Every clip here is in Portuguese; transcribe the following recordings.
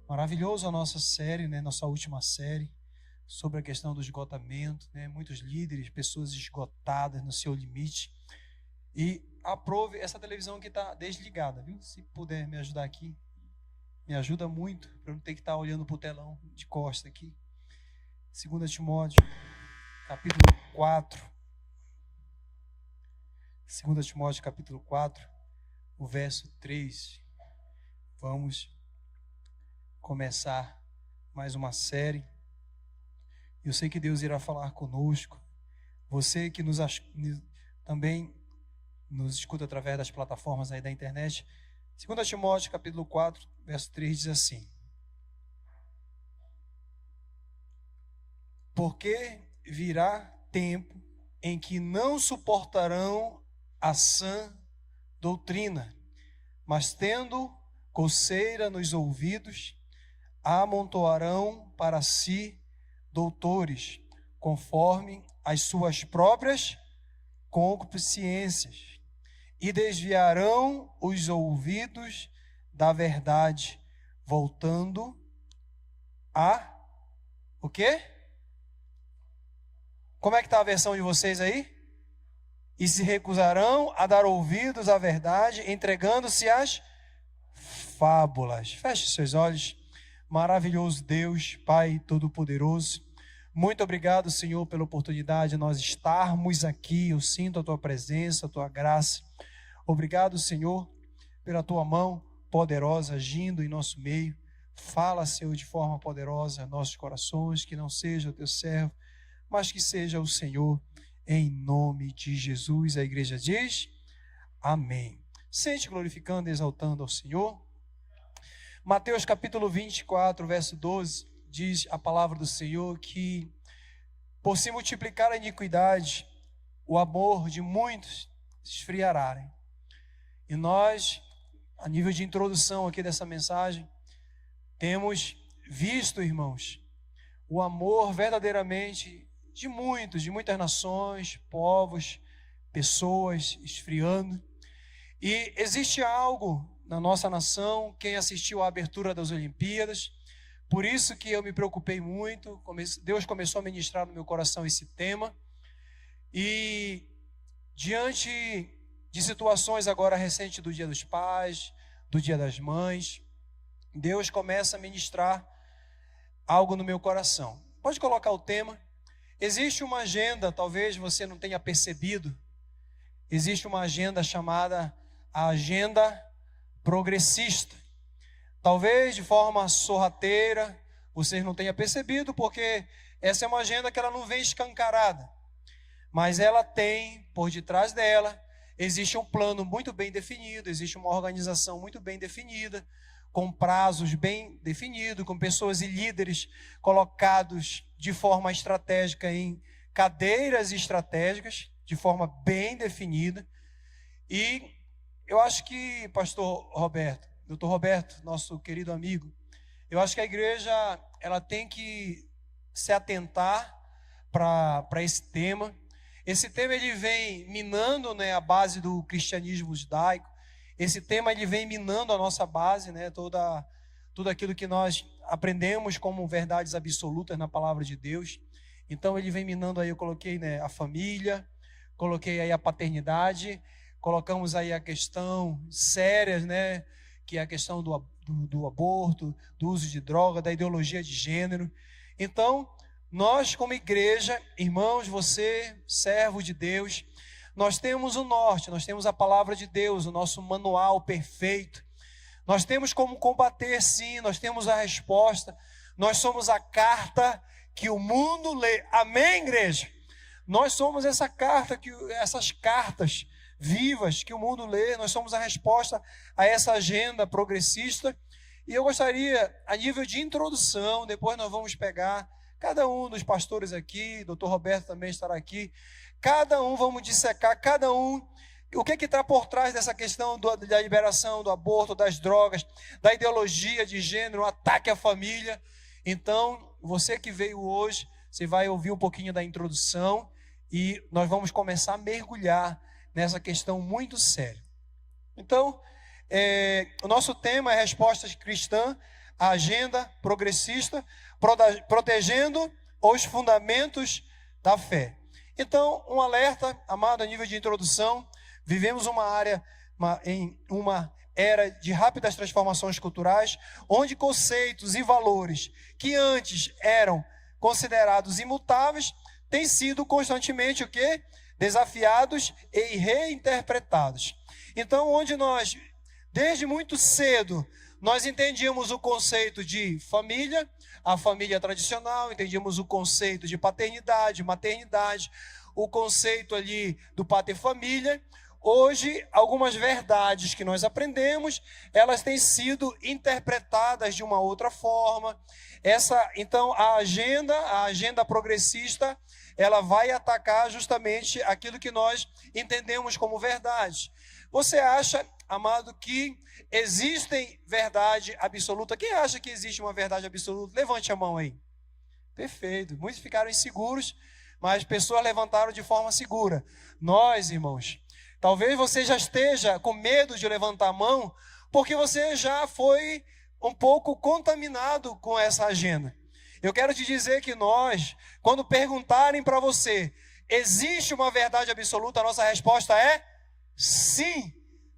Maravilhoso a nossa série, né? Nossa última série sobre a questão do esgotamento, né? Muitos líderes, pessoas esgotadas no seu limite. E aprove essa televisão que está desligada, viu? Se puder me ajudar aqui, me ajuda muito para eu não ter que estar olhando para o telão de costa aqui. 2 Timóteo, capítulo 4. 2 Timóteo, capítulo 4, o verso 3. Vamos começar mais uma série. Eu sei que Deus irá falar conosco. Você que também nos escuta através das plataformas aí da internet. 2 Timóteo, capítulo 4, verso 3 diz assim: porque virá tempo em que não suportarão a sã doutrina, mas tendo coceira nos ouvidos, amontoarão para si doutores, conforme as suas próprias concupiscências, e desviarão os ouvidos da verdade, voltando a... o quê? Como é que está a versão de vocês aí? E se recusarão a dar ouvidos à verdade, entregando-se às fábulas. Feche seus olhos. Maravilhoso Deus, Pai Todo-Poderoso, muito obrigado, Senhor, pela oportunidade de nós estarmos aqui. Eu sinto a Tua presença, a Tua graça. Obrigado, Senhor, pela Tua mão poderosa agindo em nosso meio. Fala, Senhor, de forma poderosa em nossos corações, que não seja o Teu servo, mas que seja o Senhor, em nome de Jesus. A igreja diz, amém. Sente glorificando e exaltando ao Senhor. Mateus capítulo 24, verso 12, diz a palavra do Senhor que por se multiplicar a iniquidade, o amor de muitos se esfriará. E nós, a nível de introdução aqui dessa mensagem, temos visto, irmãos, o amor verdadeiramente de muitos, de muitas nações, povos, pessoas esfriando. E existe algo na nossa nação, quem assistiu à abertura das Olimpíadas, por isso que eu me preocupei muito, Deus começou a ministrar no meu coração esse tema, e diante de situações agora recentes do Dia dos Pais, do Dia das Mães, Deus começa a ministrar algo no meu coração. Pode colocar o tema. Existe uma agenda, talvez você não tenha percebido, existe uma agenda chamada a agenda progressista. Talvez de forma sorrateira vocês não tenham percebido, porque essa é uma agenda que ela não vem escancarada, mas ela tem, por detrás dela, existe um plano muito bem definido, existe uma organização muito bem definida, com prazos bem definidos, com pessoas e líderes colocados de forma estratégica em cadeiras estratégicas, de forma bem definida. E eu acho que, pastor Roberto, doutor Roberto, nosso querido amigo, eu acho que a igreja ela tem que se atentar para esse tema. Esse tema ele vem minando, né, a base do cristianismo judaico. Esse tema ele vem minando a nossa base, né, tudo aquilo que nós aprendemos como verdades absolutas na palavra de Deus. Então ele vem minando aí, eu coloquei, né, a família, coloquei aí a paternidade, colocamos aí a questão séria, né, que é a questão do aborto, do uso de droga, da ideologia de gênero. Então, nós como igreja, irmãos, você, servo de Deus, nós temos o norte, nós temos a palavra de Deus, o nosso manual perfeito. Nós temos como combater, sim, nós temos a resposta. Nós somos a carta que o mundo lê. Amém, igreja? Nós somos essa carta, essas cartas vivas que o mundo lê. Nós somos a resposta a essa agenda progressista. E eu gostaria, a nível de introdução, depois nós vamos pegar cada um dos pastores aqui, doutor Roberto também estará aqui, cada um, vamos dissecar, cada um, o que está por trás dessa questão da liberação do aborto, das drogas, da ideologia de gênero, o ataque à família. Então, você que veio hoje, você vai ouvir um pouquinho da introdução e nós vamos começar a mergulhar nessa questão muito séria. Então, o nosso tema é resposta cristã a agenda progressista, protegendo os fundamentos da fé. Então, um alerta, amado, a nível de introdução, vivemos em uma era de rápidas transformações culturais, onde conceitos e valores que antes eram considerados imutáveis, têm sido constantemente o quê? Desafiados e reinterpretados. Então, onde nós, desde muito cedo, nós entendíamos o conceito de família, a família tradicional, entendíamos o conceito de paternidade, maternidade, o conceito ali do pater-família. Hoje, algumas verdades que nós aprendemos, elas têm sido interpretadas de uma outra forma. Então, a agenda progressista, ela vai atacar justamente aquilo que nós entendemos como verdade. Você acha, amado, que existem verdade absoluta? Quem acha que existe uma verdade absoluta? Levante a mão aí. Perfeito. Muitos ficaram inseguros, mas pessoas levantaram de forma segura. Nós, irmãos, talvez você já esteja com medo de levantar a mão, porque você já foi um pouco contaminado com essa agenda. Eu quero te dizer que nós, quando perguntarem para você, existe uma verdade absoluta? A nossa resposta é sim.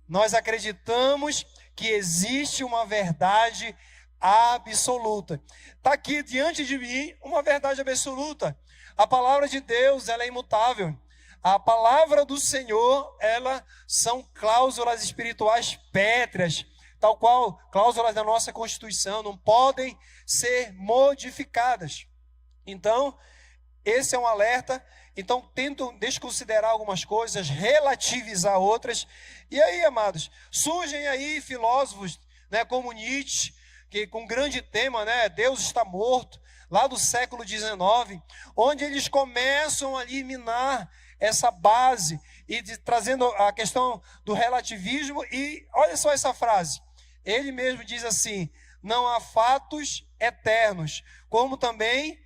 Nós acreditamos que existe uma verdade absoluta. Está aqui diante de mim uma verdade absoluta. A palavra de Deus, ela é imutável. A palavra do Senhor, elas são cláusulas espirituais pétreas, tal qual cláusulas da nossa Constituição, não podem ser modificadas. Então, esse é um alerta. Então, tento desconsiderar algumas coisas, relativizar outras. E aí, amados, surgem aí filósofos, né, como Nietzsche, que com um grande tema, né, Deus está morto, lá do século XIX, onde eles começam a eliminar essa base e trazendo a questão do relativismo. E olha só essa frase, ele mesmo diz assim: não há fatos eternos, como também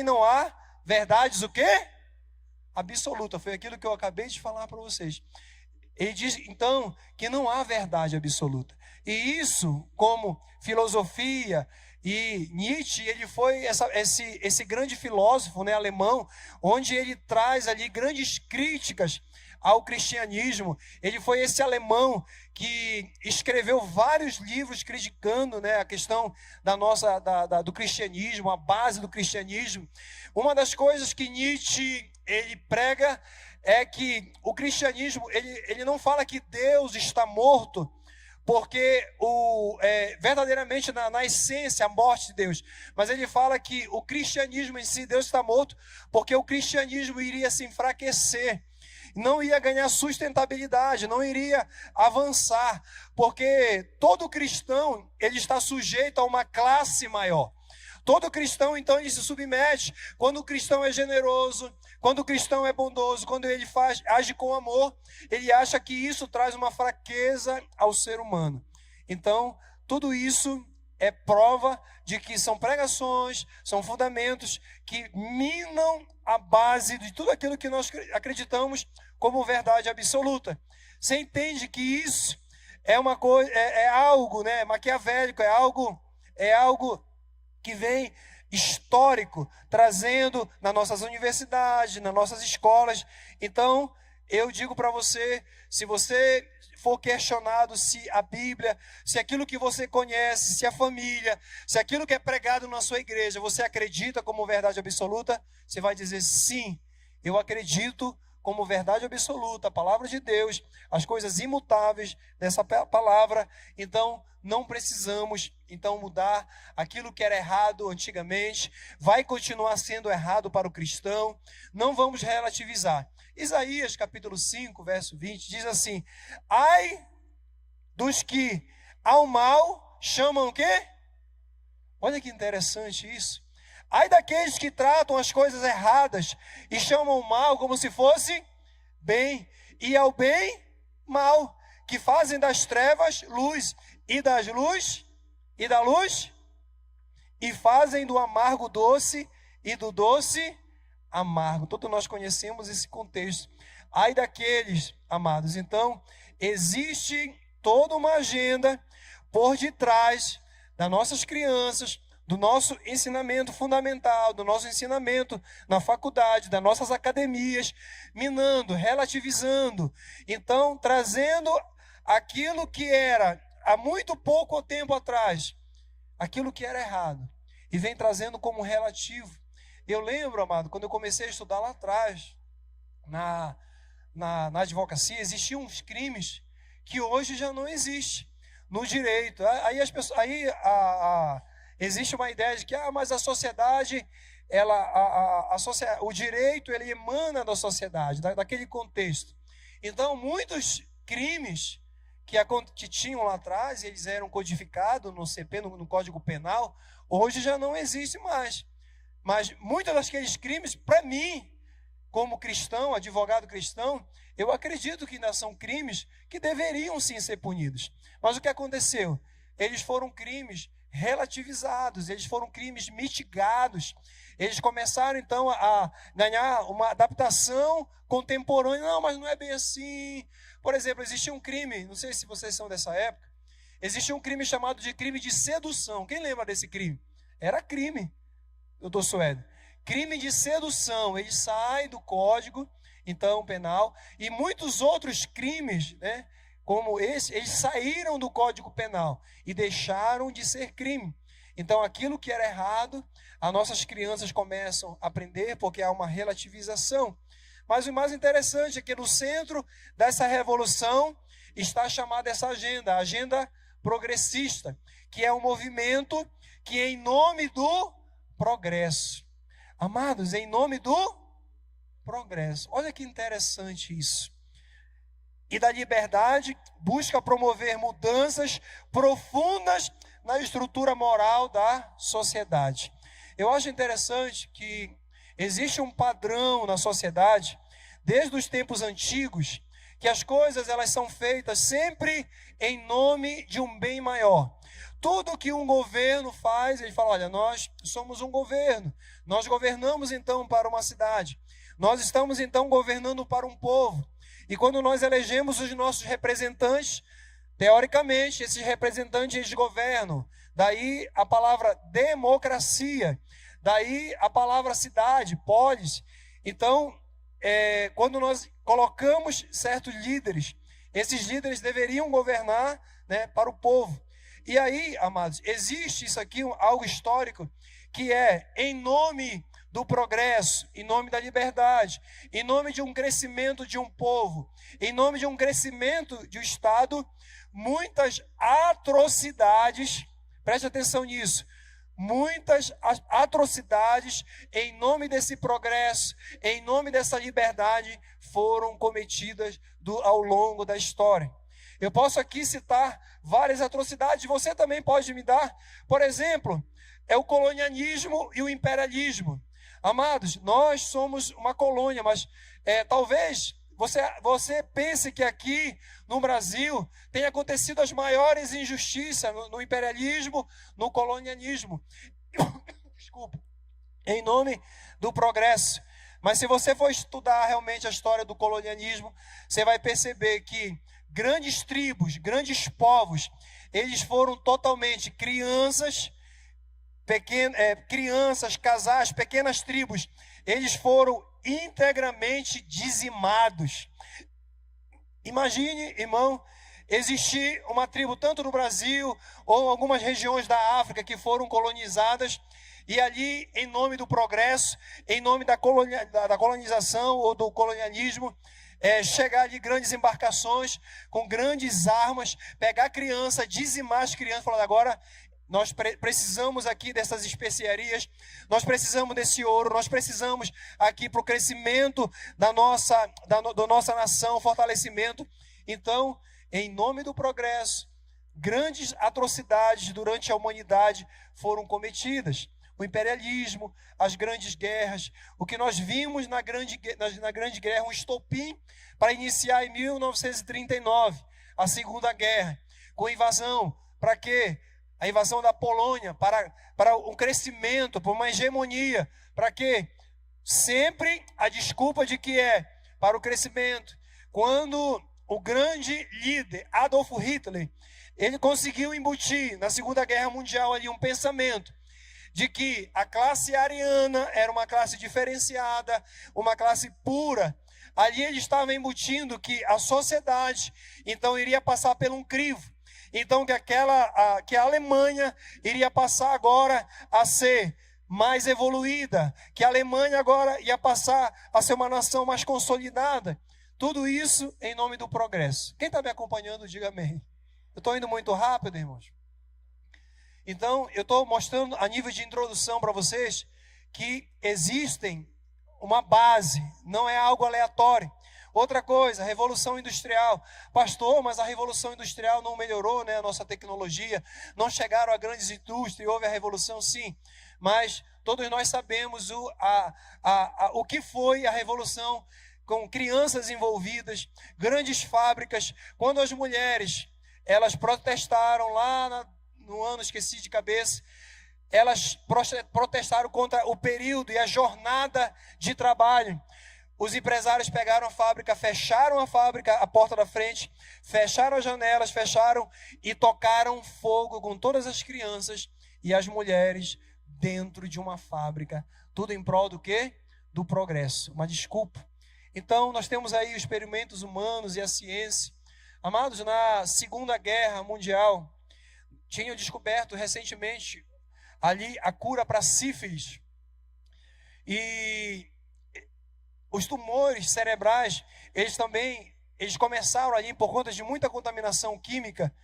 não há verdades o quê? Absoluta. Foi aquilo que eu acabei de falar para vocês. Ele diz então que não há verdade absoluta. E isso, como filosofia, e Nietzsche, ele foi esse grande filósofo, né, alemão, onde ele traz ali grandes críticas ao cristianismo. Ele foi esse alemão que escreveu vários livros criticando, né, a questão do cristianismo, a base do cristianismo. Uma das coisas que Nietzsche ele prega é que o cristianismo, ele não fala que Deus está morto, porque verdadeiramente na essência a morte de Deus, mas ele fala que o cristianismo em si, Deus está morto, porque o cristianismo iria se enfraquecer, não ia ganhar sustentabilidade, não iria avançar, porque todo cristão ele está sujeito a uma classe maior. Todo cristão, então, ele se submete. Quando o cristão é generoso, quando o cristão é bondoso, quando ele age com amor, ele acha que isso traz uma fraqueza ao ser humano. Então, tudo isso é prova de que são pregações, são fundamentos que minam a base de tudo aquilo que nós acreditamos como verdade absoluta. Você entende que isso é uma coisa, é algo, né, maquiavélico, é algo que vem histórico, trazendo nas nossas universidades, nas nossas escolas. Então, eu digo para você, se você for questionado se a Bíblia, se aquilo que você conhece, se a família, se aquilo que é pregado na sua igreja, você acredita como verdade absoluta, você vai dizer sim, eu acredito como verdade absoluta, a palavra de Deus, as coisas imutáveis dessa palavra. Então, não precisamos então mudar aquilo que era errado antigamente, vai continuar sendo errado para o cristão, não vamos relativizar. Isaías capítulo 5, verso 20, diz assim: ai dos que ao mal chamam o quê? Olha que interessante isso. Ai daqueles que tratam as coisas erradas e chamam o mal como se fosse bem, e ao bem, mal, que fazem das trevas luz, e da luz, e fazem do amargo doce, e do doce amargo. Todos nós conhecemos esse contexto. Ai daqueles, amados. Então, existe toda uma agenda por detrás das nossas crianças, do nosso ensinamento fundamental, do nosso ensinamento na faculdade, das nossas academias, minando, relativizando. Então, trazendo aquilo que era há muito pouco tempo atrás, aquilo que era errado, e vem trazendo como relativo. Eu lembro, amado, quando eu comecei a estudar lá atrás, na advocacia, existiam uns crimes que hoje já não existem no direito. Aí as pessoas, existe uma ideia de que mas a sociedade, o direito ele emana da sociedade, daquele contexto. Então, muitos crimes que tinham lá atrás, eles eram codificados no CP, no Código Penal, hoje já não existe mais. Mas muitos daqueles crimes, para mim, como cristão, advogado cristão, eu acredito que ainda são crimes que deveriam sim ser punidos. Mas o que aconteceu? Eles foram crimes relativizados, eles foram crimes mitigados. Eles começaram então a ganhar uma adaptação contemporânea. Não, mas não é bem assim. Por exemplo, existia um crime, não sei se vocês são dessa época, existia um crime chamado de crime de sedução. Quem lembra desse crime? Era crime, doutor Suede. Crime de sedução, ele sai do Código, então, penal, e muitos outros crimes, né, como esse, eles saíram do Código Penal e deixaram de ser crime. Então, aquilo que era errado, as nossas crianças começam a aprender, porque há uma relativização. Mas o mais interessante é que no centro dessa revolução está chamada essa agenda, a agenda progressista, que é um movimento que, em nome do progresso, amados, em nome do progresso, olha que interessante isso, e da liberdade, busca promover mudanças profundas na estrutura moral da sociedade. Eu acho interessante que existe um padrão na sociedade, desde os tempos antigos, que as coisas elas são feitas sempre em nome de um bem maior. Tudo que um governo faz, ele fala, olha, nós somos um governo, nós governamos então para uma cidade, nós estamos então governando para um povo. E quando nós elegemos os nossos representantes, teoricamente, esses representantes eles governam. Daí a palavra democracia, daí a palavra cidade, polis. Então, quando nós colocamos certos líderes, esses líderes deveriam governar, né, para o povo. E aí, amados, existe isso aqui, algo histórico, que é em nome do progresso, em nome da liberdade, em nome de um crescimento de um povo, em nome de um crescimento de um Estado, muitas atrocidades, preste atenção nisso, muitas atrocidades em nome desse progresso, em nome dessa liberdade, foram cometidas ao longo da história. Eu posso aqui citar várias atrocidades, você também pode me dar. Por exemplo, é o colonialismo e o imperialismo. Amados, nós somos uma colônia, mas talvez você pense que aqui no Brasil tenha acontecido as maiores injustiças no imperialismo, no colonialismo. Desculpa. Em nome do progresso. Mas se você for estudar realmente a história do colonialismo, você vai perceber que grandes tribos, grandes povos, eles foram totalmente crianças, casais, pequenas tribos, eles foram integralmente dizimados. Imagine, irmão, existir uma tribo tanto no Brasil ou algumas regiões da África que foram colonizadas e ali, em nome do progresso, em nome da colonização ou do colonialismo, chegar ali grandes embarcações com grandes armas, pegar criança, dizimar as crianças, falando agora nós precisamos aqui dessas especiarias, nós precisamos desse ouro, nós precisamos aqui para o crescimento da nossa nação, fortalecimento. Então, em nome do progresso, grandes atrocidades durante a humanidade foram cometidas. O imperialismo, as grandes guerras, o que nós vimos na grande guerra, um estopim para iniciar em 1939, a Segunda Guerra, com invasão, para quê? A invasão da Polônia, para um crescimento, para uma hegemonia, para quê? Sempre a desculpa de que para o crescimento. Quando o grande líder, Adolf Hitler, ele conseguiu embutir na Segunda Guerra Mundial ali um pensamento de que a classe ariana era uma classe diferenciada, uma classe pura. Ali ele estava embutindo que a sociedade, então, iria passar por um crivo. Então, que a Alemanha iria passar agora a ser mais evoluída, que a Alemanha agora ia passar a ser uma nação mais consolidada. Tudo isso em nome do progresso. Quem está me acompanhando, diga amém. Eu estou indo muito rápido, irmãos. Então, eu estou mostrando a nível de introdução para vocês que existem uma base, não é algo aleatório. Outra coisa, a Revolução Industrial. Pastor, mas a Revolução Industrial não melhorou, né, a nossa tecnologia, não chegaram a grandes indústrias, houve a Revolução, sim. Mas todos nós sabemos o que foi a Revolução, com crianças envolvidas, grandes fábricas. Quando as mulheres, elas protestaram lá no ano, esqueci de cabeça, elas protestaram contra o período e a jornada de trabalho. Os empresários pegaram a fábrica, fecharam a fábrica, a porta da frente, fecharam as janelas, fecharam e tocaram fogo com todas as crianças e as mulheres dentro de uma fábrica. Tudo em prol do quê? Do progresso. Uma desculpa. Então, nós temos aí os experimentos humanos e a ciência. Amados, na Segunda Guerra Mundial, tinham descoberto recentemente ali a cura para sífilis. E os tumores cerebrais, eles começaram ali por conta de muita contaminação química.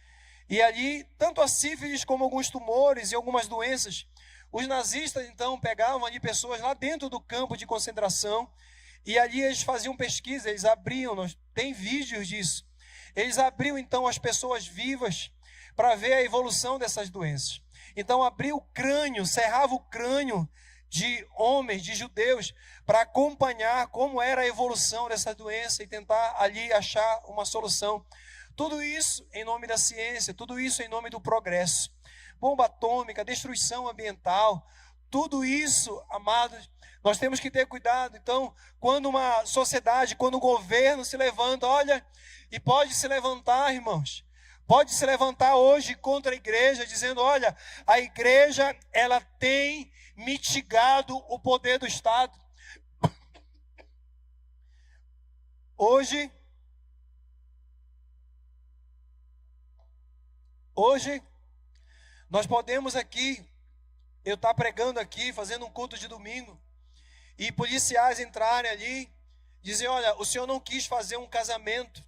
E ali, tanto a sífilis como alguns tumores e algumas doenças, os nazistas então pegavam ali pessoas lá dentro do campo de concentração. E ali eles faziam pesquisa, eles abriam, tem vídeos disso. Eles abriam então as pessoas vivas para ver a evolução dessas doenças. Então abriu o crânio, cerrava o crânio de homens, de judeus, para acompanhar como era a evolução dessa doença e tentar ali achar uma solução. Tudo isso em nome da ciência, tudo isso em nome do progresso. Bomba atômica, destruição ambiental, tudo isso, amados, nós temos que ter cuidado. Então, quando uma sociedade, quando o governo se levanta, olha, e pode se levantar, irmãos, pode se levantar hoje contra a igreja, dizendo, olha, a igreja, ela tem mitigado o poder do Estado. Hoje, nós podemos aqui, eu estar pregando aqui, fazendo um culto de domingo, e policiais entrarem ali, dizer, olha, o senhor não quis fazer um casamento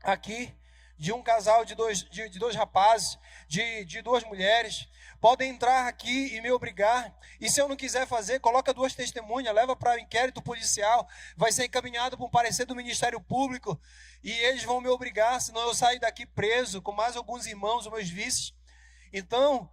aqui, de um casal de dois rapazes, de duas mulheres, podem entrar aqui e me obrigar, e se eu não quiser fazer, coloca duas testemunhas, leva para o inquérito policial, vai ser encaminhado para um parecer do Ministério Público, e eles vão me obrigar, senão eu saio daqui preso, com mais alguns irmãos, os meus vices. Então,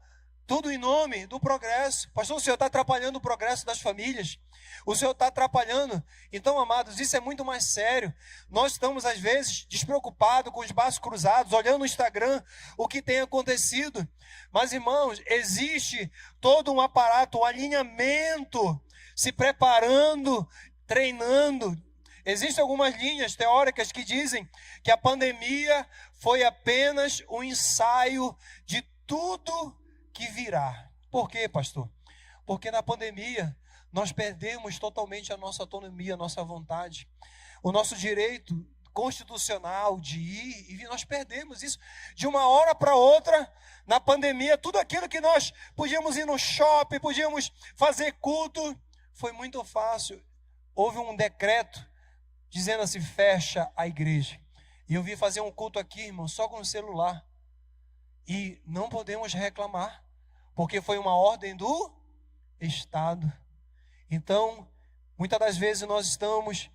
tudo em nome do progresso. Pastor, o senhor está atrapalhando o progresso das famílias. O senhor está atrapalhando. Então, amados, isso é muito mais sério. Nós estamos, às vezes, despreocupados, com os braços cruzados, olhando no Instagram o que tem acontecido. Mas, irmãos, existe todo um aparato, um alinhamento, se preparando, treinando. Existem algumas linhas teóricas que dizem que a pandemia foi apenas um ensaio de tudo que virá. Por quê, pastor? Porque na pandemia nós perdemos totalmente a nossa autonomia, a nossa vontade, o nosso direito constitucional de ir e vir. Nós perdemos isso de uma hora para outra. Na pandemia, tudo aquilo que nós podíamos ir no shopping, podíamos fazer culto, foi muito fácil. Houve um decreto dizendo assim, fecha a igreja. E eu vim fazer um culto aqui, irmão, só com o celular. E não podemos reclamar, porque foi uma ordem do Estado. Então, muitas das vezes nós estamos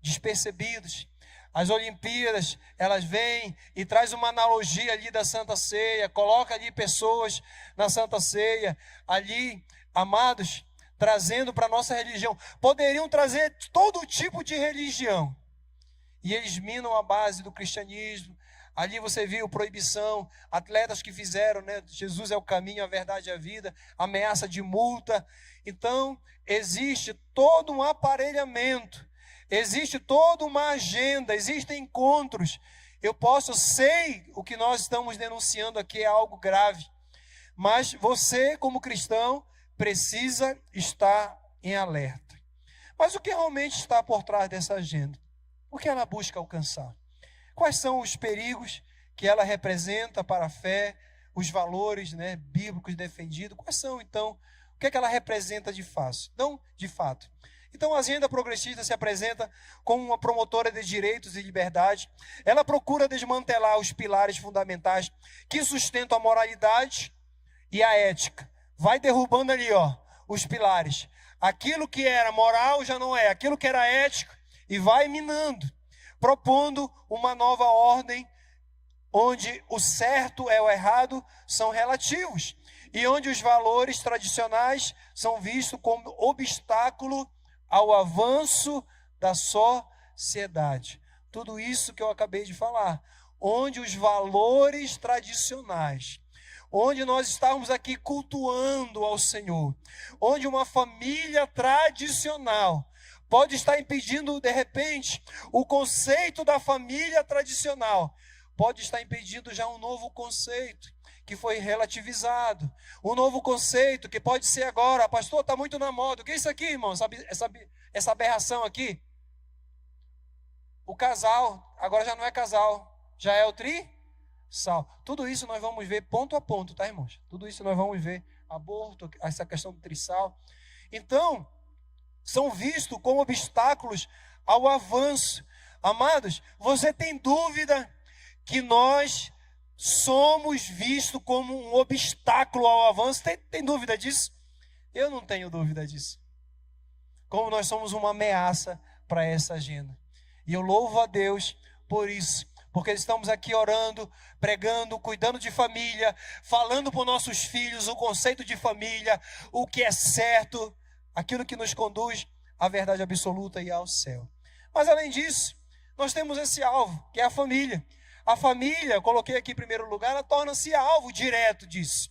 despercebidos. As Olimpíadas, elas vêm e traz uma analogia ali da Santa Ceia, coloca ali pessoas na Santa Ceia, ali, amados, trazendo para a nossa religião. Poderiam trazer todo tipo de religião. E eles minam a base do cristianismo. Ali você viu proibição, atletas que fizeram, né? Jesus é o caminho, a verdade e a vida, ameaça de multa. Então, existe todo um aparelhamento, existe toda uma agenda, existem encontros. Eu sei o que nós estamos denunciando aqui é algo grave, mas você, como cristão, precisa estar em alerta. Mas o que realmente está por trás dessa agenda? O que ela busca alcançar? Quais são os perigos que ela representa para a fé, os valores, né, bíblicos defendidos? Quais são, então, o que é que ela representa de fato? Então, a agenda progressista se apresenta como uma promotora de direitos e liberdade. Ela procura desmantelar os pilares fundamentais que sustentam a moralidade e a ética. Vai derrubando ali, os pilares. Aquilo que era moral já não é, aquilo que era ético, e vai minando, propondo uma nova ordem, onde o certo e o errado são relativos, e onde os valores tradicionais são vistos como obstáculo ao avanço da sociedade. Tudo isso que eu acabei de falar, onde os valores tradicionais, onde nós estamos aqui cultuando ao Senhor, onde uma família tradicional pode estar impedindo, de repente, o conceito da família tradicional, pode estar impedindo já um novo conceito que foi relativizado, um novo conceito que pode ser agora, pastor, está muito na moda. O que é isso aqui, irmão? Sabe essa aberração aqui? O casal, agora já não é casal, já é o trisal. Tudo isso nós vamos ver ponto a ponto, tá, irmãos? Tudo isso nós vamos ver, aborto, essa questão do trisal. Então, são vistos como obstáculos ao avanço. Amados, você tem dúvida que nós somos vistos como um obstáculo ao avanço? Tem dúvida disso? Eu não tenho dúvida disso. Como nós somos uma ameaça para essa agenda. E eu louvo a Deus por isso. Porque estamos aqui orando, pregando, cuidando de família, falando para os nossos filhos o conceito de família, o que é certo, aquilo que nos conduz à verdade absoluta e ao céu. Mas além disso, nós temos esse alvo, que é a família. A família, coloquei aqui em primeiro lugar, ela torna-se alvo direto disso.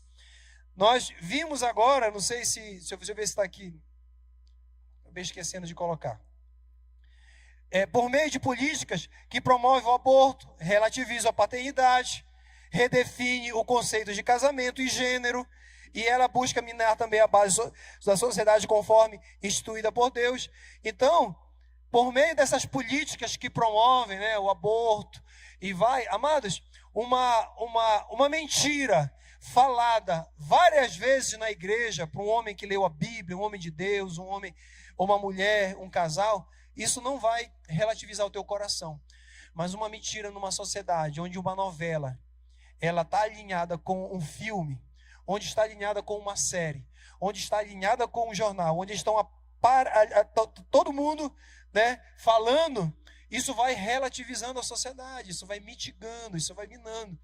Nós vimos agora, não sei se eu ver se está aqui, acabei esquecendo de colocar. Por meio de políticas que promovem o aborto, relativizam a paternidade, redefine o conceito de casamento e gênero, e ela busca minar também a base da sociedade conforme instituída por Deus. Então, por meio dessas políticas que promovem, né, o aborto, e vai, amados, uma mentira falada várias vezes na igreja para um homem que leu a Bíblia, um homem de Deus, um homem, uma mulher, um casal, isso não vai relativizar o teu coração. Mas uma mentira numa sociedade onde uma novela, ela está alinhada com um filme, onde está alinhada com uma série, onde está alinhada com um jornal, onde estão todo mundo, né, falando, isso vai relativizando a sociedade, isso vai mitigando, isso vai minando.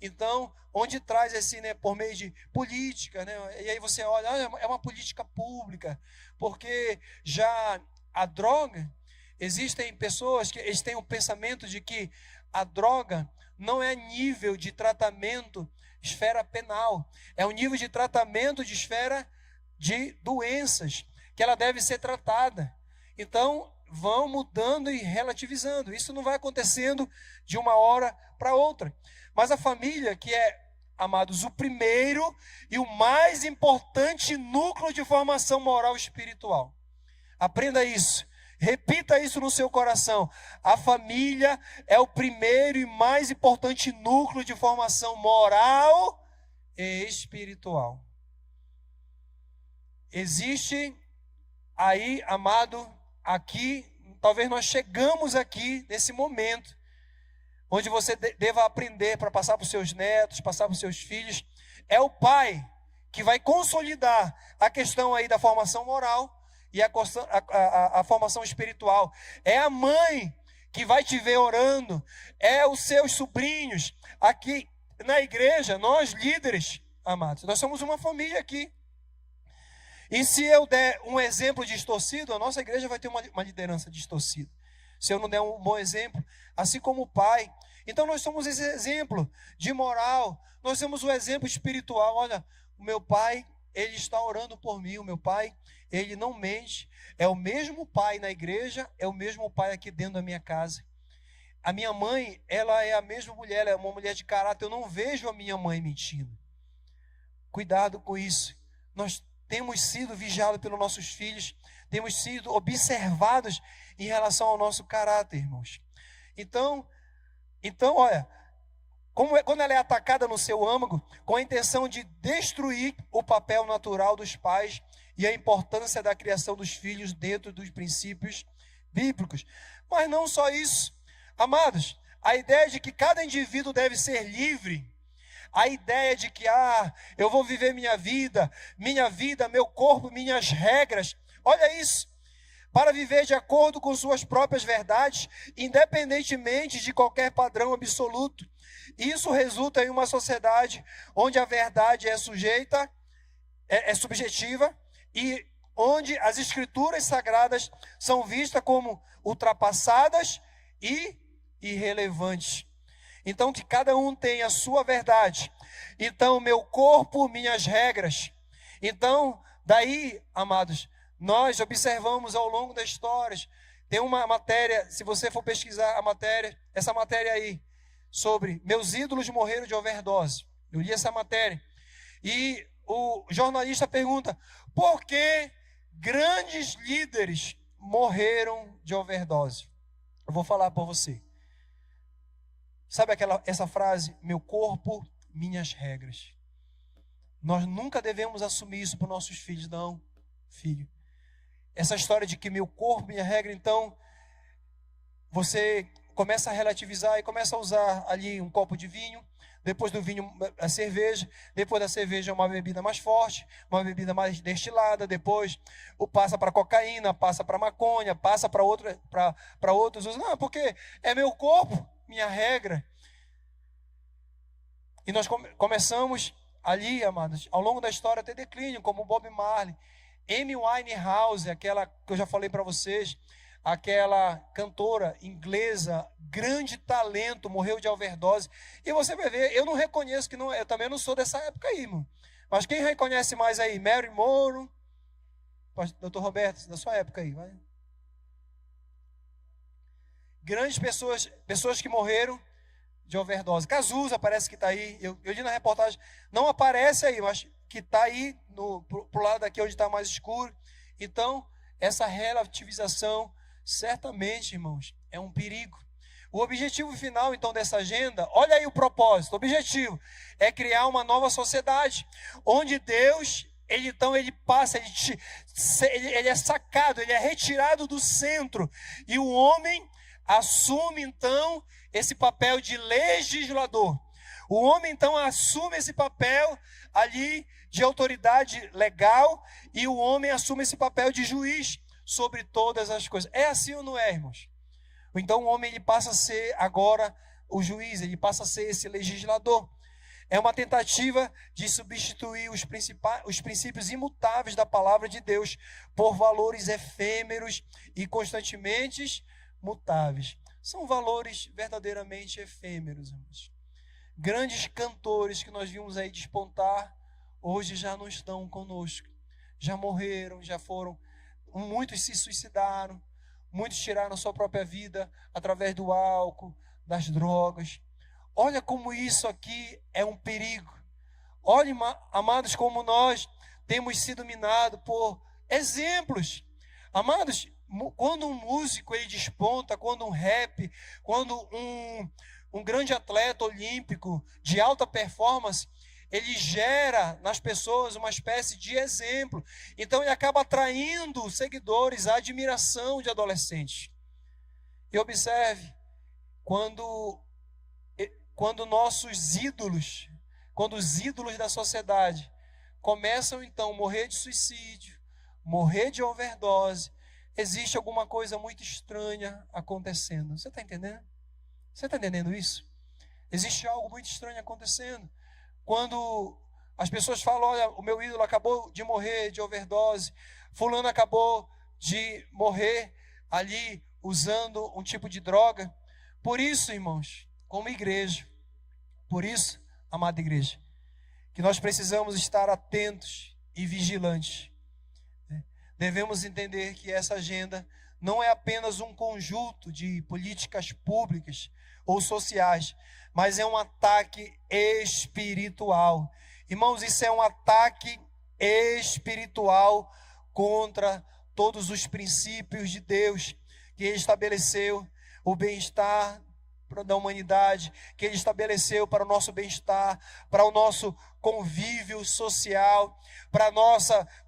Então, onde traz esse, né, por meio de política, né, e aí você olha, é uma política pública, porque já a droga, existem pessoas que eles têm o pensamento de que a droga não é nível de tratamento esfera penal, é um nível de tratamento de esfera de doenças, que ela deve ser tratada. Então, vão mudando e relativizando. Isso não vai acontecendo de uma hora para outra. Mas a família, que é, amados, o primeiro e o mais importante núcleo de formação moral e espiritual. Aprenda isso. Repita isso no seu coração. A família é o primeiro e mais importante núcleo de formação moral e espiritual. Existe aí, amado, aqui, talvez nós chegamos aqui nesse momento, onde você deva aprender para passar para os seus netos, passar para os seus filhos. É o pai que vai consolidar a questão aí da formação moral e a formação espiritual. É a mãe que vai te ver orando. É os seus sobrinhos. Aqui na igreja, nós líderes, amados, nós somos uma família aqui. E se eu der um exemplo distorcido, a nossa igreja vai ter uma liderança distorcida. Se eu não der um bom exemplo, assim como o pai. Então nós somos esse exemplo de moral. Nós temos o exemplo espiritual. Olha, o meu pai, ele está orando por mim. O meu pai, ele não mente. É o mesmo pai na igreja, é o mesmo pai aqui dentro da minha casa. a minha mãe, ela é a mesma mulher, ela é uma mulher de caráter. Eu não vejo a minha mãe mentindo. Cuidado com isso. Nós temos sido vigiados pelos nossos filhos, temos sido observados em relação ao nosso caráter, irmãos. Então olha, quando ela é atacada no seu âmago, com a intenção de destruir o papel natural dos pais e a importância da criação dos filhos dentro dos princípios bíblicos. Mas não só isso. Amados, a ideia de que cada indivíduo deve ser livre, a ideia de que, eu vou viver minha vida, meu corpo, minhas regras. Olha isso. Para viver de acordo com suas próprias verdades, independentemente de qualquer padrão absoluto. Isso resulta em uma sociedade onde a verdade é subjetiva e onde as escrituras sagradas são vistas como ultrapassadas e irrelevantes. Então, que cada um tenha a sua verdade. Então, meu corpo, minhas regras. Então, daí, amados, nós observamos ao longo das histórias, tem uma matéria, se você for pesquisar a matéria, essa matéria aí, sobre meus ídolos morreram de overdose. Eu li essa matéria. E o jornalista pergunta, por que grandes líderes morreram de overdose? Eu vou falar para você. Sabe essa frase, meu corpo, minhas regras. Nós nunca devemos assumir isso para os nossos filhos, não, filho. Essa história de que meu corpo, minha regra, então, você começa a relativizar e começa a usar ali um copo de vinho, depois do vinho a cerveja, depois da cerveja uma bebida mais forte, uma bebida mais destilada, depois passa para cocaína, passa para maconha, passa para outros usos. Não, porque é meu corpo, minha regra. E nós começamos ali, amados, ao longo da história a ter declínio, como Bob Marley, Amy Winehouse, aquela que eu já falei para vocês, aquela cantora inglesa, grande talento, morreu de overdose. E você vai ver, eu não reconheço que não, eu também não sou dessa época aí, irmão. Mas quem reconhece mais aí? Mary Monroe, Dr. Roberto, da sua época aí, vai. Grandes pessoas que morreram de overdose. Cazuza parece que está aí. Eu li na reportagem, não aparece aí, mas que está aí pro lado daqui onde está mais escuro. Então, essa relativização, certamente, irmãos, é um perigo. O objetivo final, então, dessa agenda, olha aí o propósito. O objetivo é criar uma nova sociedade, onde Deus, ele passa, ele é sacado, ele é retirado do centro, e o homem assume, então, esse papel de legislador. O homem, então, assume esse papel ali de autoridade legal, e o homem assume esse papel de juiz sobre todas as coisas. É assim ou não é, irmãos? Então, o homem, ele passa a ser agora o juiz, ele passa a ser esse legislador. É uma tentativa de substituir os princípios imutáveis da palavra de Deus por valores efêmeros e constantemente mutáveis. São valores verdadeiramente efêmeros, irmãos. Grandes cantores que nós vimos aí despontar, hoje já não estão conosco. Já morreram, já foram. Muitos se suicidaram, muitos tiraram sua própria vida através do álcool, das drogas. Olha como isso aqui é um perigo. Olha, amados, como nós temos sido minados por exemplos. Amados, quando um músico ele desponta, quando um rap, quando um grande atleta olímpico de alta performance, ele gera nas pessoas uma espécie de exemplo. Então ele acaba atraindo seguidores, a admiração de adolescentes. E observe, quando nossos ídolos, quando os ídolos da sociedade começam então a morrer de suicídio, morrer de overdose, existe alguma coisa muito estranha acontecendo. Você está entendendo? Você está entendendo isso? Existe algo muito estranho acontecendo. Quando as pessoas falam, olha, o meu ídolo acabou de morrer de overdose, fulano acabou de morrer ali usando um tipo de droga. Por isso, irmãos, como igreja, por isso, amada igreja, que nós precisamos estar atentos e vigilantes. Devemos entender que essa agenda não é apenas um conjunto de políticas públicas ou sociais, mas é um ataque espiritual. Irmãos, isso é um ataque espiritual contra todos os princípios de Deus que Ele estabeleceu, o bem-estar da humanidade, que Ele estabeleceu para o nosso bem-estar, para o nosso convívio social, para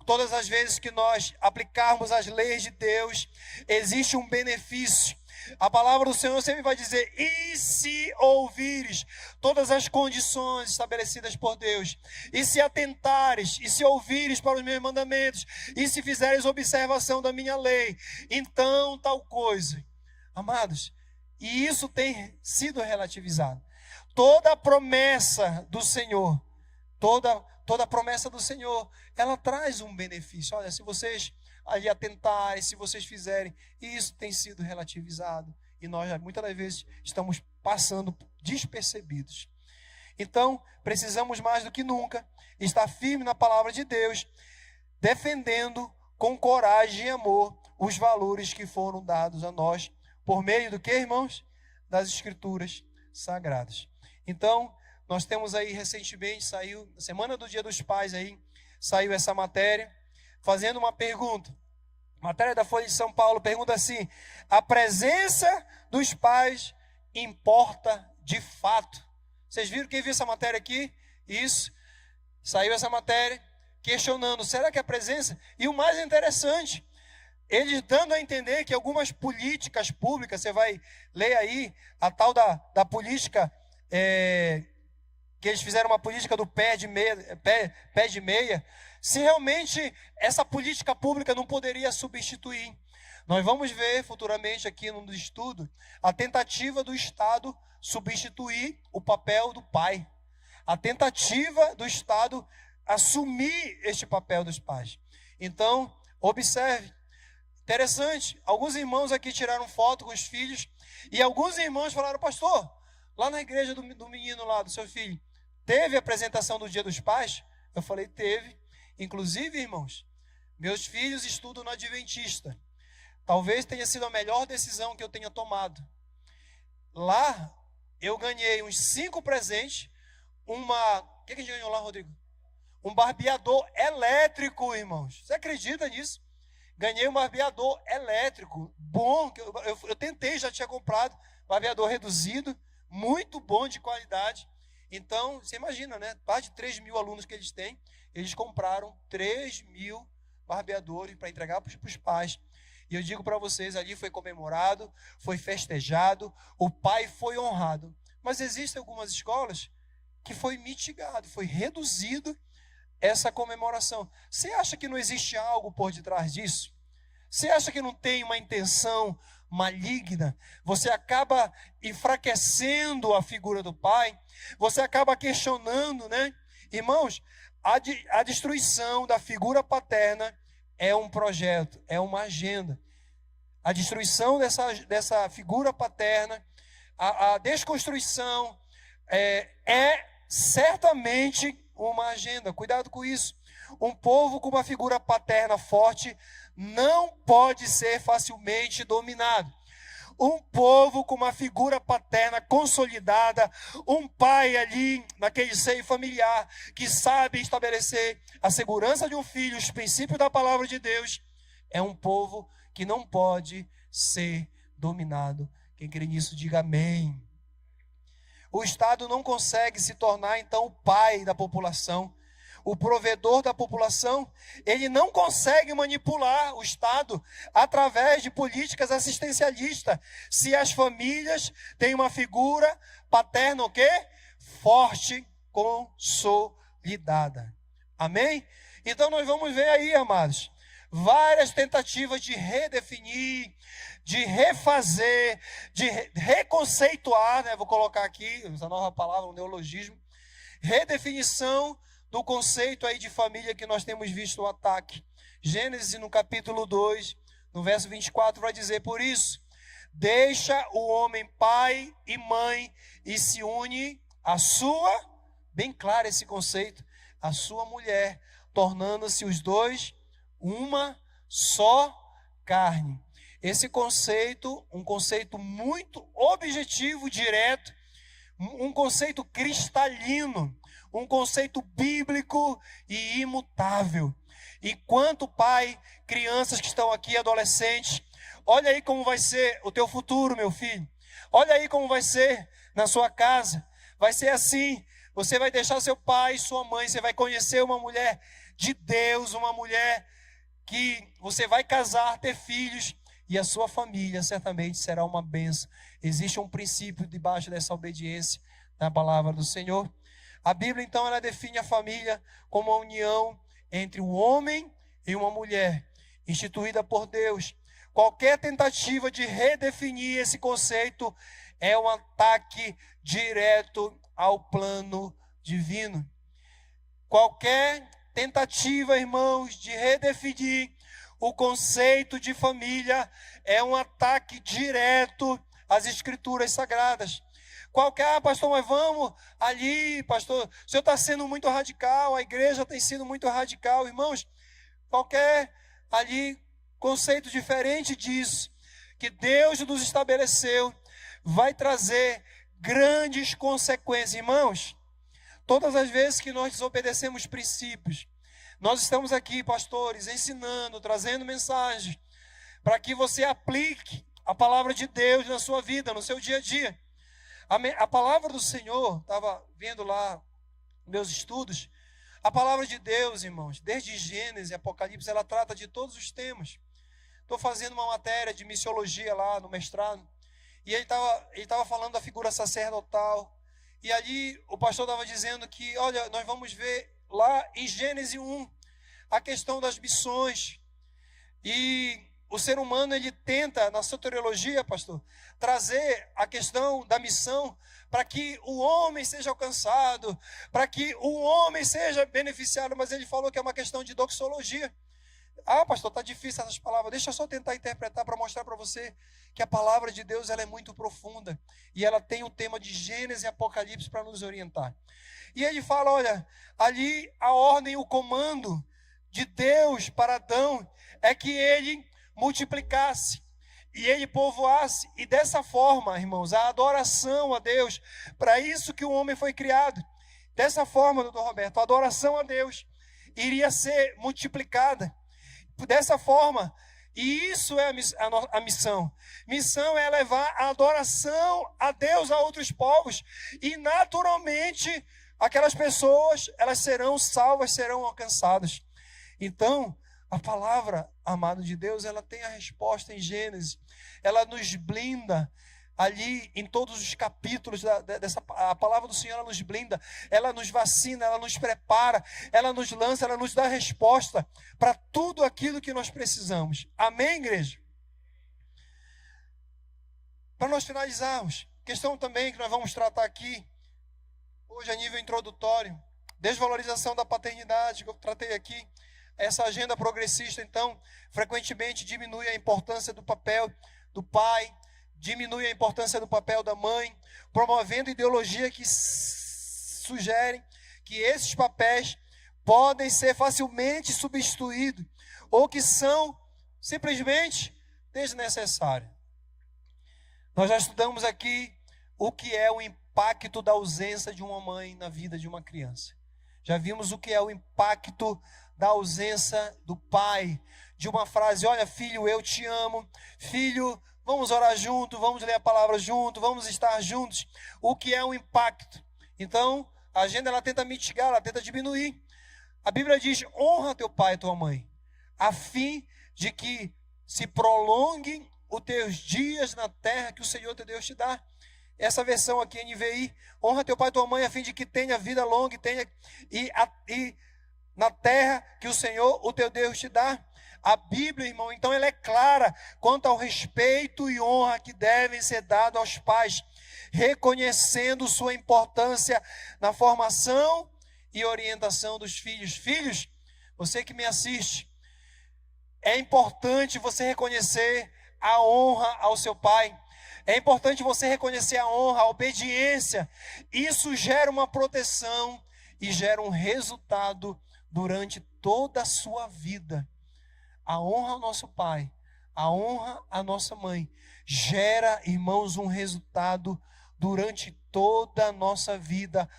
todas as vezes que nós aplicarmos as leis de Deus, existe um benefício. A palavra do Senhor sempre vai dizer: e se ouvires todas as condições estabelecidas por Deus, e se atentares, e se ouvires para os meus mandamentos, e se fizeres observação da minha lei, então tal coisa. Amados, e isso tem sido relativizado. Toda a promessa do Senhor, toda promessa do Senhor, ela traz um benefício. Olha, se vocês ali atentarem, se vocês fizerem, isso tem sido relativizado. E nós muitas das vezes estamos passando despercebidos. Então, precisamos mais do que nunca estar firme na palavra de Deus, defendendo com coragem e amor os valores que foram dados a nós, por meio do que, irmãos? Das Escrituras Sagradas. Então, nós temos aí recentemente, saiu, na semana do Dia dos Pais aí, saiu essa matéria, fazendo uma pergunta. Matéria da Folha de São Paulo pergunta assim: a presença dos pais importa de fato? Vocês viram, quem viu essa matéria aqui? Isso, saiu essa matéria questionando, será que a presença? E o mais interessante, eles dando a entender que algumas políticas públicas, você vai ler aí, a tal da política, que eles fizeram uma política do pé de meia, se realmente essa política pública não poderia substituir. Nós vamos ver futuramente aqui no estudo a tentativa do Estado substituir o papel do pai. A tentativa do Estado assumir este papel dos pais. Então, observe. Interessante, alguns irmãos aqui tiraram foto com os filhos e alguns irmãos falaram: pastor, lá na igreja do menino lá, do seu filho, teve a apresentação do Dia dos Pais? Eu falei: teve. Inclusive, irmãos, meus filhos estudam no Adventista. Talvez tenha sido a melhor decisão que eu tenha tomado. Lá, eu ganhei uns 5 presentes, o que a gente ganhou lá, Rodrigo? Um barbeador elétrico, irmãos. Você acredita nisso? Ganhei um barbeador elétrico, bom, que eu tentei, já tinha comprado, barbeador reduzido, muito bom, de qualidade. Então, você imagina, né? Mais de 3.000 alunos que eles têm, eles compraram 3.000 barbeadores para entregar para os pais. E eu digo para vocês, ali foi comemorado, foi festejado, o pai foi honrado. Mas existem algumas escolas que foi mitigado, foi reduzido essa comemoração. Você acha que não existe algo por detrás disso? Você acha que não tem uma intenção maligna? Você acaba enfraquecendo a figura do pai, você acaba questionando, né? Irmãos, a destruição da figura paterna é um projeto, é uma agenda. A destruição dessa figura paterna, a desconstrução é certamente uma agenda. Cuidado com isso. Um povo com uma figura paterna forte não pode ser facilmente dominado. Um povo com uma figura paterna consolidada, um pai ali naquele seio familiar que sabe estabelecer a segurança de um filho, os princípios da palavra de Deus, é um povo que não pode ser dominado. Quem crê nisso, diga amém. O Estado não consegue se tornar, então, o pai da população, o provedor da população. Ele não consegue manipular o Estado através de políticas assistencialistas, se as famílias têm uma figura paterna, o quê? Forte, consolidada. Amém? Então nós vamos ver aí, amados, várias tentativas de redefinir, de refazer, de reconceituar, né? Vou colocar aqui essa nova palavra, um neologismo, redefinição do conceito aí de família que nós temos visto o ataque. Gênesis, no capítulo 2, no verso 24, vai dizer: por isso, deixa o homem pai e mãe e se une à sua, bem claro esse conceito, a sua mulher, tornando-se os dois uma só carne. esse conceito, um conceito muito objetivo, direto, um conceito cristalino, um conceito bíblico e imutável. E quanto pai, crianças que estão aqui, adolescentes, olha aí como vai ser o teu futuro, meu filho. Olha aí como vai ser na sua casa. Vai ser assim, você vai deixar seu pai e sua mãe, você vai conhecer uma mulher de Deus, uma mulher que você vai casar, ter filhos, e a sua família certamente será uma bênção. Existe um princípio debaixo dessa obediência na palavra do Senhor. A Bíblia, então, ela define a família como a união entre um homem e uma mulher, instituída por Deus. Qualquer tentativa de redefinir esse conceito é um ataque direto ao plano divino. Qualquer tentativa, irmãos, de redefinir o conceito de família é um ataque direto às Escrituras Sagradas. Pastor, mas vamos ali, pastor, o senhor está sendo muito radical, a igreja tem sido muito radical, irmãos. Qualquer ali conceito diferente disso, que Deus nos estabeleceu, vai trazer grandes consequências, irmãos. Todas as vezes que nós desobedecemos princípios, nós estamos aqui, pastores, ensinando, trazendo mensagens, para que você aplique a palavra de Deus na sua vida, no seu dia a dia. A palavra do Senhor, estava vendo lá meus estudos, a palavra de Deus, irmãos, desde Gênesis e Apocalipse, ela trata de todos os temas. Estou fazendo uma matéria de missiologia lá no mestrado, e ele estava falando da figura sacerdotal, e ali o pastor estava dizendo que, olha, nós vamos ver lá em Gênesis 1, a questão das missões. E o ser humano, ele tenta, na soteriologia, pastor, trazer a questão da missão para que o homem seja alcançado, para que o homem seja beneficiado, mas ele falou que é uma questão de doxologia. Ah, pastor, está difícil essas palavras. Deixa eu só tentar interpretar para mostrar para você que a palavra de Deus ela é muito profunda. E ela tem o tema de Gênesis e Apocalipse para nos orientar. E ele fala, olha, ali a ordem, o comando de Deus para Adão é que ele multiplicasse e ele povoasse. E dessa forma, irmãos, a adoração a Deus, para isso que o homem foi criado. Dessa forma, doutor Roberto, a adoração a Deus iria ser multiplicada. Dessa forma, e isso é a missão. Missão é levar a adoração a Deus a outros povos. E naturalmente, aquelas pessoas, elas serão salvas, serão alcançadas. Então, a palavra, amado de Deus, ela tem a resposta em Gênesis. Ela nos blinda ali em todos os capítulos a palavra do Senhor, ela nos blinda, ela nos vacina, ela nos prepara, ela nos lança, ela nos dá resposta para tudo aquilo que nós precisamos. Amém, igreja? Para nós finalizarmos, questão também que nós vamos tratar aqui, hoje a nível introdutório, desvalorização da paternidade, que eu tratei aqui. Essa agenda progressista, então, frequentemente diminui a importância do papel do pai, diminui a importância do papel da mãe, promovendo ideologia que sugerem que esses papéis podem ser facilmente substituídos ou que são simplesmente desnecessários. Nós já estudamos aqui o que é o impacto da ausência de uma mãe na vida de uma criança. Já vimos o que é o impacto da ausência do pai, de uma frase, olha filho, eu te amo, filho, vamos orar junto, vamos ler a palavra junto, vamos estar juntos. O que é o impacto? Então, a agenda ela tenta mitigar, ela tenta diminuir. A Bíblia diz, honra teu pai e tua mãe, a fim de que se prolonguem os teus dias na terra que o Senhor teu Deus te dá. Essa versão aqui, NVI, honra teu pai e tua mãe, a fim de que tenha vida longa e na terra que o Senhor, o teu Deus, te dá. A Bíblia, irmão, então ela é clara quanto ao respeito e honra que devem ser dados aos pais, reconhecendo sua importância na formação e orientação dos filhos. Filhos, você que me assiste, é importante você reconhecer a honra ao seu pai. É importante você reconhecer a honra, a obediência. Isso gera uma proteção e gera um resultado durante toda a sua vida. A honra ao nosso pai, A honra à nossa mãe gera, irmãos, um resultado durante toda a nossa vida,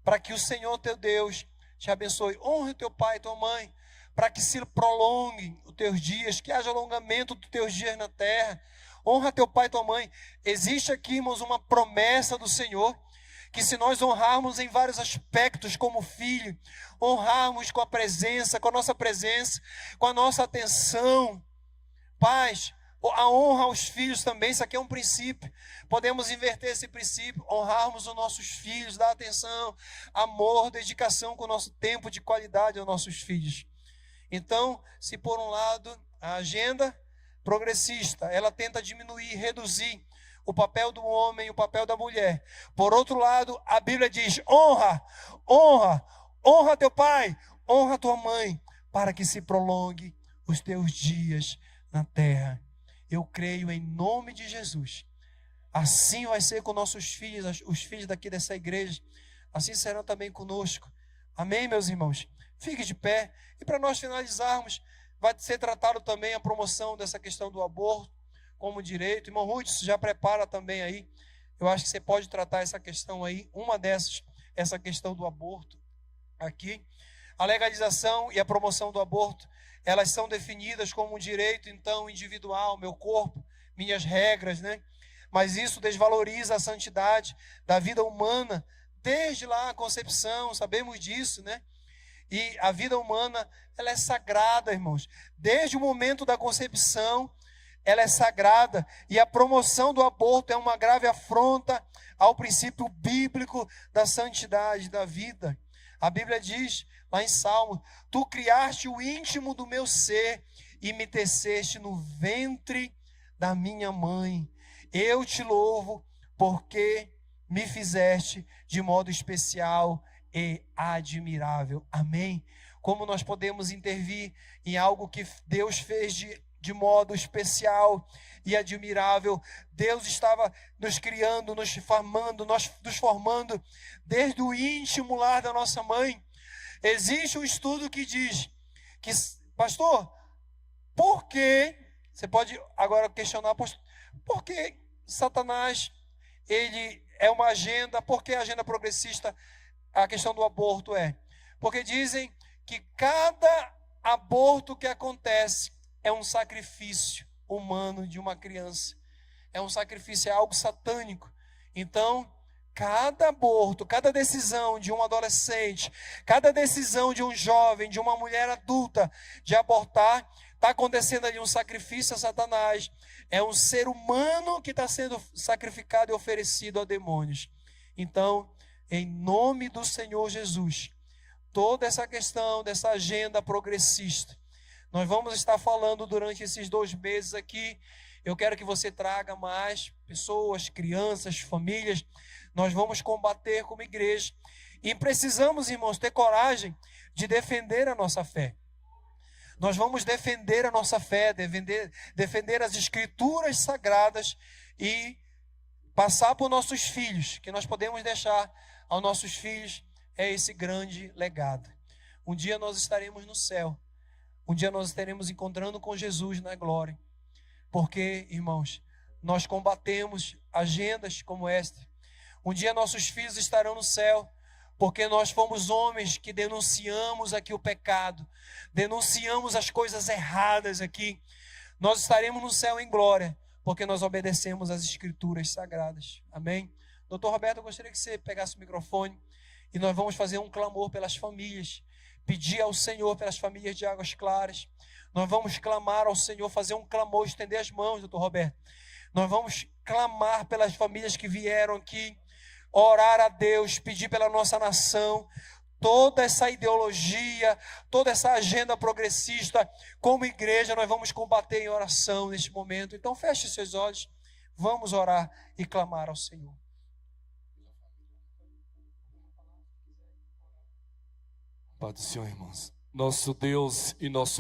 para que o Senhor teu Deus te abençoe. Honre teu pai e tua mãe, para que se prolonguem os teus dias, que haja alongamento dos teus dias na terra. Honra teu pai e tua mãe. Existe aqui, irmãos, uma promessa do Senhor, que se nós honrarmos em vários aspectos como filho, honrarmos com a presença, com a nossa presença, com a nossa atenção, paz, a honra aos filhos também, isso aqui é um princípio. Podemos inverter esse princípio, honrarmos os nossos filhos, dar atenção, amor, dedicação com o nosso tempo de qualidade aos nossos filhos. Então, se por um lado a agenda progressista, ela tenta diminuir, reduzir o papel do homem e o papel da mulher. Por outro lado, a Bíblia diz: honra, honra, honra teu pai, honra tua mãe, para que se prolongue os teus dias na terra. Eu creio em nome de Jesus. Assim vai ser com nossos filhos, os filhos daqui dessa igreja. Assim serão também conosco. Amém, meus irmãos? Fique de pé. E para nós finalizarmos, vai ser tratado também a promoção dessa questão do aborto como direito. Irmão Ruth, já prepara também aí. Eu acho que você pode tratar essa questão aí. Uma dessas, essa questão do aborto aqui. A legalização e a promoção do aborto, elas são definidas como um direito, então, individual, meu corpo, minhas regras, né? Mas isso desvaloriza a santidade da vida humana, desde lá a concepção, sabemos disso, né? E a vida humana, ela é sagrada, irmãos. Desde o momento da concepção, ela é sagrada. E a promoção do aborto é uma grave afronta ao princípio bíblico da santidade da vida. A Bíblia diz, lá em Salmo: tu criaste o íntimo do meu ser e me teceste no ventre da minha mãe. Eu te louvo porque me fizeste de modo especial e admirável. Amém? Como nós podemos intervir em algo que Deus fez de modo especial e admirável? Deus estava nos criando, nos formando, nos formando desde o íntimo lar da nossa mãe. Existe um estudo que diz que, pastor, por que, você pode agora questionar, por que Satanás, ele é uma agenda, por que a agenda progressista, a questão do aborto porque dizem que cada aborto que acontece é um sacrifício humano de uma criança, é um sacrifício, é algo satânico. Então, cada aborto, cada decisão de um adolescente, cada decisão de um jovem, de uma mulher adulta de abortar, está acontecendo ali um sacrifício a Satanás. É um ser humano que está sendo sacrificado e oferecido a demônios. Então, em nome do Senhor Jesus, toda essa questão dessa agenda progressista, nós vamos estar falando durante esses 2 meses aqui. Eu quero que você traga mais pessoas, crianças, famílias. Nós vamos combater como igreja. E precisamos, irmãos, ter coragem de defender a nossa fé. Nós vamos defender a nossa fé, defender as escrituras sagradas e passar por nossos filhos, que nós podemos deixar aos nossos filhos esse grande legado. Um dia nós estaremos no céu. Um dia nós estaremos encontrando com Jesus na glória. Porque, irmãos, nós combatemos agendas como esta. Um dia nossos filhos estarão no céu, porque nós fomos homens que denunciamos aqui o pecado, denunciamos as coisas erradas aqui. Nós estaremos no céu em glória, porque nós obedecemos às escrituras sagradas. Amém? Doutor Roberto, eu gostaria que você pegasse o microfone e nós vamos fazer um clamor pelas famílias, pedir ao Senhor pelas famílias de Águas Claras. Nós vamos clamar ao Senhor, fazer um clamor, estender as mãos, doutor Roberto. Nós vamos clamar pelas famílias que vieram aqui, orar a Deus, pedir pela nossa nação. Toda essa ideologia, toda essa agenda progressista, como igreja, nós vamos combater em oração neste momento. Então feche seus olhos, vamos orar e clamar ao Senhor. Pai do Senhor, irmãos, nosso Deus e nosso